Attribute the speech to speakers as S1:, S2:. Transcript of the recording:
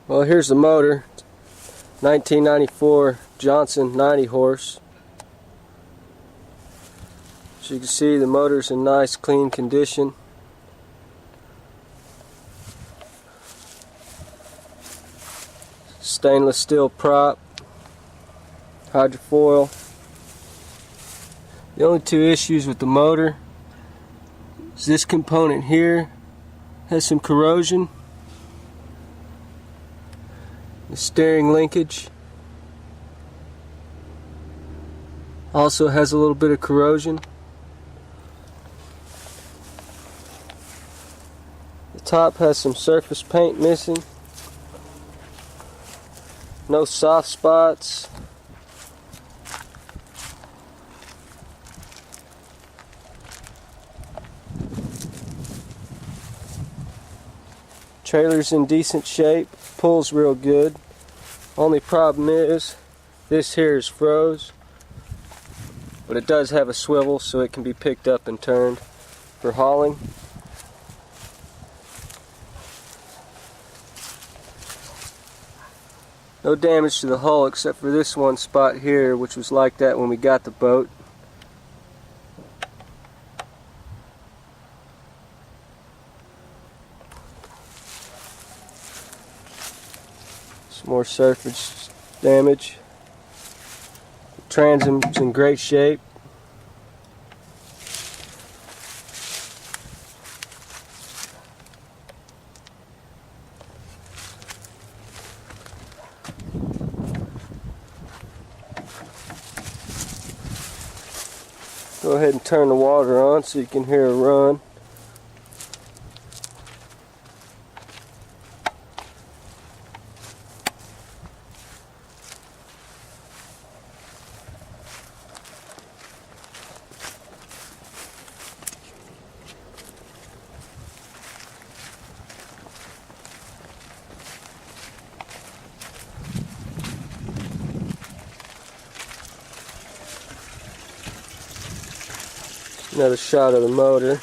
S1: Well, here's the motor. 1994 Johnson 90 horse. As you can see, the motor's in nice clean condition. Stainless steel prop, hydrofoil. The only two issues with the motor is this component here has some corrosion. The steering linkage also has a little bit of corrosion. The top has some surface paint missing. No soft spots. Trailer's in decent shape, pulls real good. Only problem is this here is froze, but it does have a swivel so it can be picked up and turned for hauling. No damage to the hull except for this one spot here, which was like that when we got the boat. Some more surface damage. The transom's in great shape. Go ahead and turn the water on so you can hear it run. Another shot of the motor.